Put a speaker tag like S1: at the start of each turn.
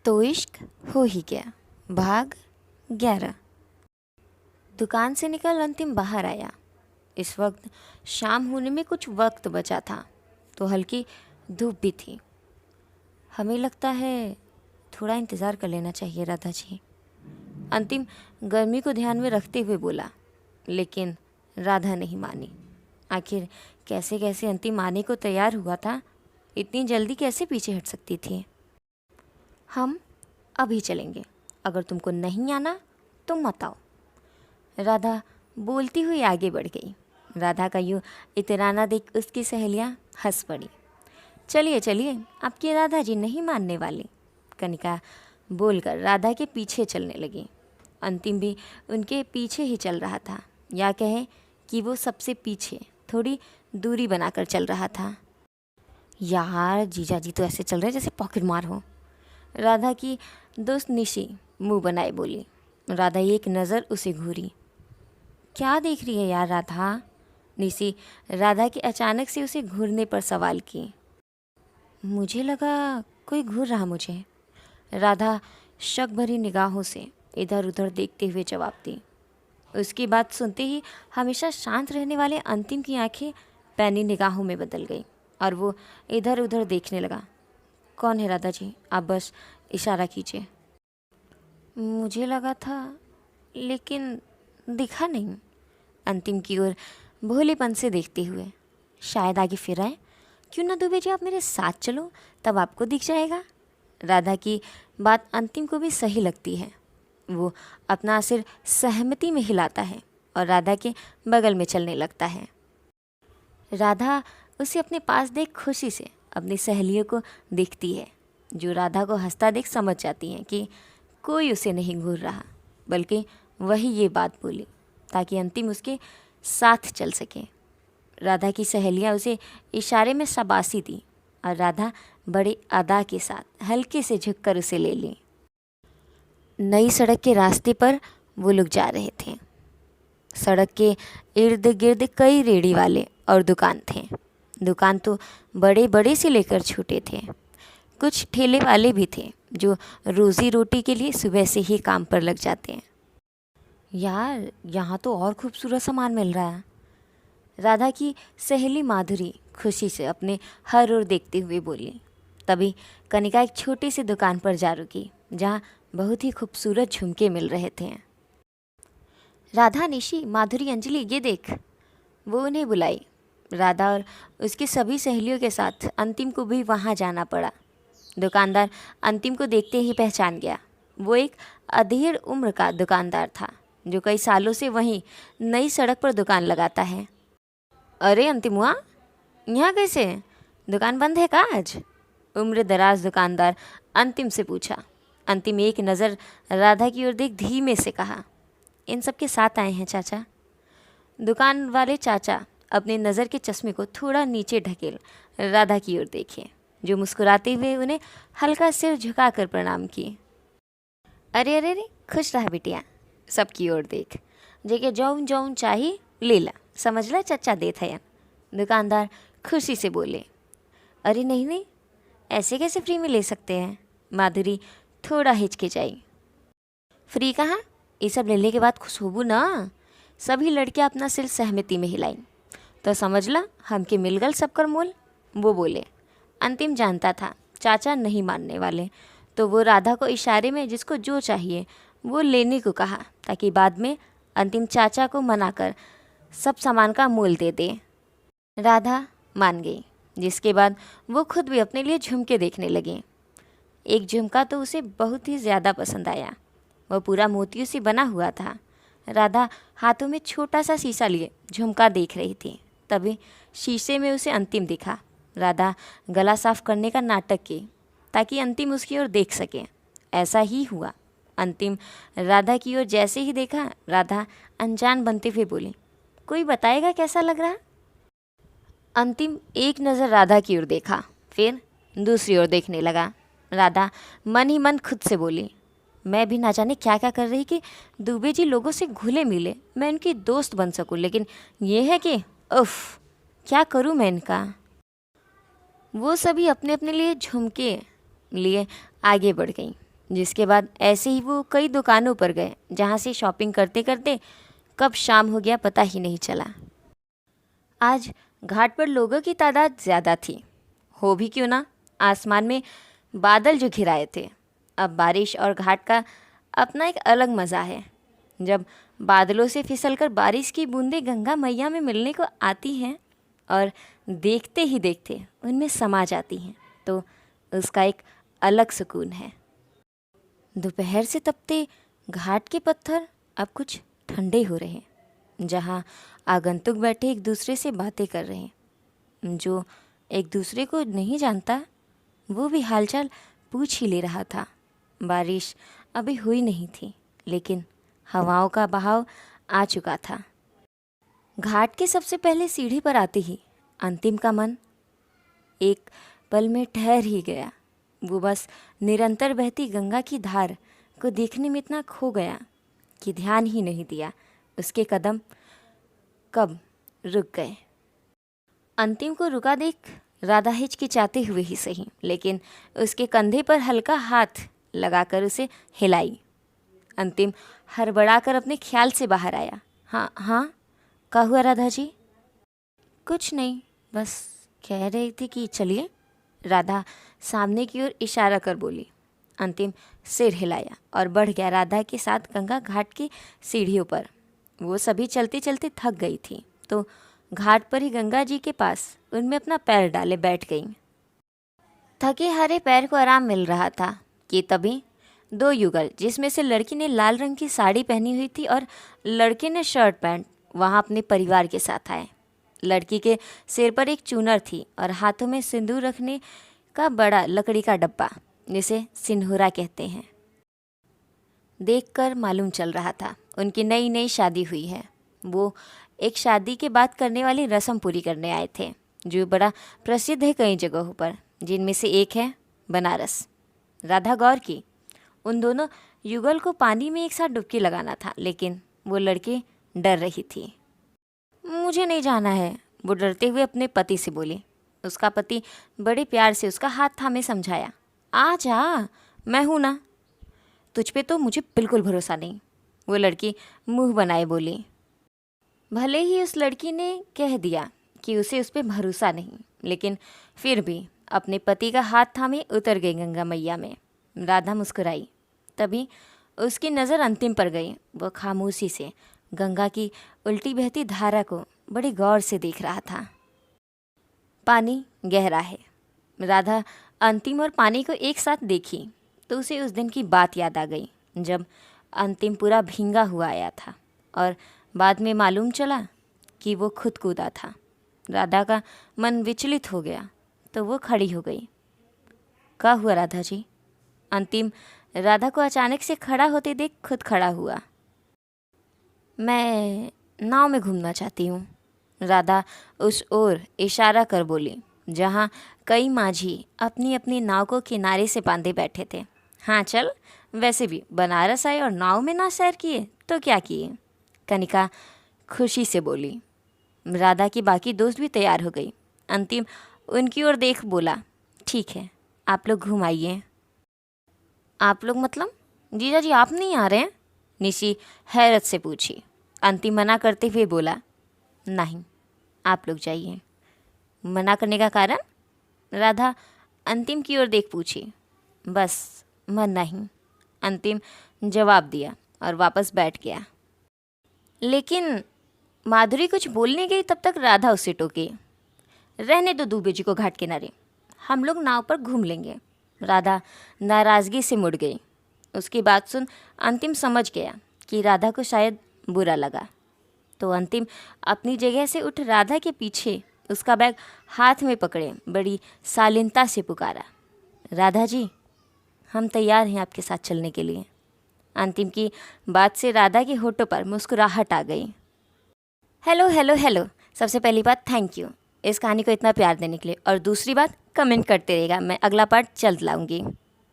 S1: तो इश्क हो ही गया। भाग 11। दुकान से निकल अंतिम बाहर आया। इस वक्त शाम होने में कुछ वक्त बचा था तो हल्की धूप भी थी। हमें लगता है थोड़ा इंतज़ार कर लेना चाहिए राधा जी, अंतिम गर्मी को ध्यान में रखते हुए बोला। लेकिन राधा नहीं मानी। आखिर कैसे कैसे अंतिम आने को तैयार हुआ था, इतनी जल्दी कैसे पीछे हट सकती थी। हम अभी चलेंगे, अगर तुमको नहीं आना तो मत आओ। राधा बोलती हुई आगे बढ़ गई। राधा का यूँ इतराना देख उसकी सहेलियाँ हंस पड़ी। चलिए चलिए, आपकी राधा जी नहीं मानने वाली, कनिका बोलकर राधा के पीछे चलने लगी। अंतिम भी उनके पीछे ही चल रहा था, या कहें कि वो सबसे पीछे थोड़ी दूरी बनाकर चल रहा था। यार जीजा जी तो ऐसे चल रहे जैसे पॉकेट मार हो, राधा की दोस्त निशी मुंह बनाए बोली। राधा एक नज़र उसे घूरी। क्या देख रही है यार राधा? निशी राधा के अचानक से उसे घूरने पर सवाल की। मुझे लगा कोई घूर रहा मुझे, राधा शक भरी निगाहों से इधर उधर देखते हुए जवाब दी। उसकी बात सुनते ही हमेशा शांत रहने वाले अंतिम की आंखें पैनी निगाहों में बदल गई और वो इधर उधर देखने लगा। कौन है राधा जी? आप बस इशारा कीजिए। मुझे लगा था लेकिन दिखा नहीं, अंतिम की ओर भोलेपन से देखते हुए। शायद आगे फिर आए। क्यों ना दुबे जी आप मेरे साथ चलो, तब आपको दिख जाएगा। राधा की बात अंतिम को भी सही लगती है। वो अपना सिर सहमति में हिलाता है और राधा के बगल में चलने लगता है। राधा उसे अपने पास देख खुशी से अपनी सहेलियों को देखती है, जो राधा को हंसता देख समझ जाती हैं कि कोई उसे नहीं घूर रहा, बल्कि वही ये बात बोली ताकि अंतिम उसके साथ चल सके। राधा की सहेलियां उसे इशारे में शाबाशी दी और राधा बड़े अदा के साथ हल्के से झुककर उसे ले ली। नई सड़क के रास्ते पर वो लोग जा रहे थे। सड़क के इर्द गिर्द कई रेड़ी वाले और दुकान थे। दुकान तो बड़े बड़े से लेकर छोटे थे। कुछ ठेले वाले भी थे जो रोज़ी रोटी के लिए सुबह से ही काम पर लग जाते हैं। यार यहाँ तो और खूबसूरत सामान मिल रहा है, राधा की सहेली माधुरी खुशी से अपने हर ओर देखते हुए बोली। तभी कनिका एक छोटी सी दुकान पर जा रुकी जहाँ बहुत ही खूबसूरत झुमके मिल रहे थे। राधा, निशी, माधुरी, अंजलि ये देख, वो उन्हें बुलाई। राधा और उसकी सभी सहेलियों के साथ अंतिम को भी वहाँ जाना पड़ा। दुकानदार अंतिम को देखते ही पहचान गया। वो एक अधेड़ उम्र का दुकानदार था जो कई सालों से वहीं नई सड़क पर दुकान लगाता है। अरे अंतिम हुआ, यहाँ कैसे? दुकान बंद है का आज? उम्र दराज दुकानदार अंतिम से पूछा। अंतिम एक नज़र राधा की ओर देख धीमे से कहा, इन सब के साथ आए हैं चाचा। दुकान वाले चाचा अपने नज़र के चश्मे को थोड़ा नीचे ढकेल राधा की ओर देखे, जो मुस्कुराते हुए उन्हें हल्का सिर झुकाकर प्रणाम किए। अरे अरे अरे, खुश रहा बिटिया, सबकी ओर देख, जेके जौन जौन चाही ले ला, समझ ला चाचा देत है। दुकानदार खुशी से बोले। अरे नहीं नहीं, ऐसे कैसे फ्री में ले सकते हैं? माधुरी थोड़ा हिचकिचाई। फ्री कहाँ, ये सब लेने के बाद खुश होबू ना। सभी लड़कियां अपना सिर सहमति में हिलाई। तो समझ ला हमके मिल गल सबकर मोल, वो बोले। अंतिम जानता था चाचा नहीं मानने वाले, तो वो राधा को इशारे में जिसको जो चाहिए वो लेने को कहा ताकि बाद में अंतिम चाचा को मनाकर सब सामान का मोल दे दे। राधा मान गई, जिसके बाद वो खुद भी अपने लिए झुमके देखने लगी। एक झुमका तो उसे बहुत ही ज़्यादा पसंद आया। वह पूरा मोतियों से बना हुआ था। राधा हाथों में छोटा सा शीशा लिए झुमका देख रही थी। तभी शीशे में उसे अंतिम दिखा। राधा गला साफ करने का नाटक की ताकि अंतिम उसकी ओर देख सके। ऐसा ही हुआ। अंतिम राधा की ओर जैसे ही देखा, राधा अनजान बनते हुए बोली, कोई बताएगा कैसा लग रहा? अंतिम एक नज़र राधा की ओर देखा, फिर दूसरी ओर देखने लगा। राधा मन ही मन खुद से बोली, मैं भी ना जाने क्या क्या कर रही कि दुबे जी लोगों से घुले मिले मैं उनकी दोस्त बन सकूं, लेकिन ये है कि उफ, क्या करूं मैं इनका। वो सभी अपने अपने लिए झुमके लिए आगे बढ़ गईं। जिसके बाद ऐसे ही वो कई दुकानों पर गए जहाँ से शॉपिंग करते करते कब शाम हो गया पता ही नहीं चला। आज घाट पर लोगों की तादाद ज़्यादा थी, हो भी क्यों ना, आसमान में बादल जो घिराए थे। अब बारिश और घाट का अपना एक अलग मज़ा है। जब बादलों से फिसलकर बारिश की बूंदें गंगा मैया में मिलने को आती हैं और देखते ही देखते उनमें समा जाती हैं, तो उसका एक अलग सुकून है। दोपहर से तपते घाट के पत्थर अब कुछ ठंडे हो रहे हैं। जहाँ आगंतुक बैठे एक दूसरे से बातें कर रहे हैं। जो एक दूसरे को नहीं जानता वो भी हालचाल पूछ ही ले रहा था। बारिश अभी हुई नहीं थी, लेकिन हवाओं का बहाव आ चुका था। घाट के सबसे पहले सीढ़ी पर आते ही अंतिम का मन एक पल में ठहर ही गया। वो बस निरंतर बहती गंगा की धार को देखने में इतना खो गया कि ध्यान ही नहीं दिया उसके कदम कब रुक गए। अंतिम को रुका देख राधा हिचकिचाते हुए ही सही, लेकिन उसके कंधे पर हल्का हाथ लगाकर उसे हिलाई। अंतिम हड़बड़ाकर अपने ख्याल से बाहर आया। हाँ हाँ, क्या हुआ राधा जी? कुछ नहीं, बस कह रही थी कि चलिए। राधा सामने की ओर इशारा कर बोली। अंतिम सिर हिलाया और बढ़ गया राधा के साथ गंगा घाट की सीढ़ियों पर। वो सभी चलते चलते थक गई थी, तो घाट पर ही गंगा जी के पास उनमें अपना पैर डाले बैठ गईं। थके हारे पैर को आराम मिल रहा था कि तभी दो युगल, जिसमें से लड़की ने लाल रंग की साड़ी पहनी हुई थी और लड़के ने शर्ट पैंट, वहाँ अपने परिवार के साथ आए। लड़की के सिर पर एक चूनर थी और हाथों में सिंदूर रखने का बड़ा लकड़ी का डब्बा, जिसे सिंदूरा कहते हैं। देखकर मालूम चल रहा था उनकी नई नई शादी हुई है। वो एक शादी के बाद करने वाली रस्म पूरी करने आए थे, जो बड़ा प्रसिद्ध है कई जगहों पर, जिनमें से एक है बनारस। राधा गौर की उन दोनों युगल को पानी में एक साथ डुबकी लगाना था, लेकिन वो लड़की डर रही थी। मुझे नहीं जाना है, वो डरते हुए अपने पति से बोली। उसका पति बड़े प्यार से उसका हाथ थामे समझाया। आ जा, मैं हूँ ना, तुझ पे तो मुझे बिल्कुल भरोसा नहीं, वो लड़की मुंह बनाए बोली। भले ही उस लड़की ने कह दिया कि उसे उस पर भरोसा नहीं, लेकिन फिर भी अपने पति का हाथ थामे उतर गई गंगा मैया में। राधा मुस्कुराई। तभी उसकी नज़र अंतिम पर गई। वह खामोशी से गंगा की उल्टी बहती धारा को बड़ी गौर से देख रहा था। पानी गहरा है। राधा अंतिम और पानी को एक साथ देखी तो उसे उस दिन की बात याद आ गई, जब अंतिम पूरा भींगा हुआ आया था और बाद में मालूम चला कि वो खुद कूदा था। राधा का मन विचलित हो गया तो वो खड़ी हो गई। क्या हुआ राधा जी? अंतिम राधा को अचानक से खड़ा होते देख खुद खड़ा हुआ। मैं नाव में घूमना चाहती हूँ, राधा उस ओर इशारा कर बोली, जहाँ कई माझी अपनी अपनी नाव को किनारे से बांधे बैठे थे। हाँ चल, वैसे भी बनारस आए और नाव में ना सैर किए तो क्या किए, कनिका खुशी से बोली। राधा की बाकी दोस्त भी तैयार हो गई। अंतिम उनकी ओर देख बोला, ठीक है, आप लोग घूम आइए। आप लोग मतलब? जीजा जी आप नहीं आ रहे हैं? निशी हैरत से पूछी। अंतिम मना करते हुए बोला, नहीं, आप लोग जाइए। मना करने का कारण? राधा अंतिम की ओर देख पूछी। बस मन नहीं, अंतिम जवाब दिया और वापस बैठ गया। लेकिन माधुरी कुछ बोलने गई, तब तक राधा उससे टोकी। रहने दो दुबे जी को घाट किनारे, हम लोग नाव पर घूम लेंगे। राधा नाराज़गी से मुड़ गई। उसकी बात सुन अंतिम समझ गया कि राधा को शायद बुरा लगा, तो अंतिम अपनी जगह से उठ राधा के पीछे उसका बैग हाथ में पकड़े बड़ी शालीनता से पुकारा, राधा जी, हम तैयार हैं आपके साथ चलने के लिए। अंतिम की बात से राधा के होठों पर मुस्कुराहट आ गई। हेलो हेलो हेलो, सबसे पहली बात थैंक यू इस कहानी को इतना प्यार देने के लिए, और दूसरी बात कमेंट करते रहेगा, मैं अगला पार्ट जल्द लाऊंगी।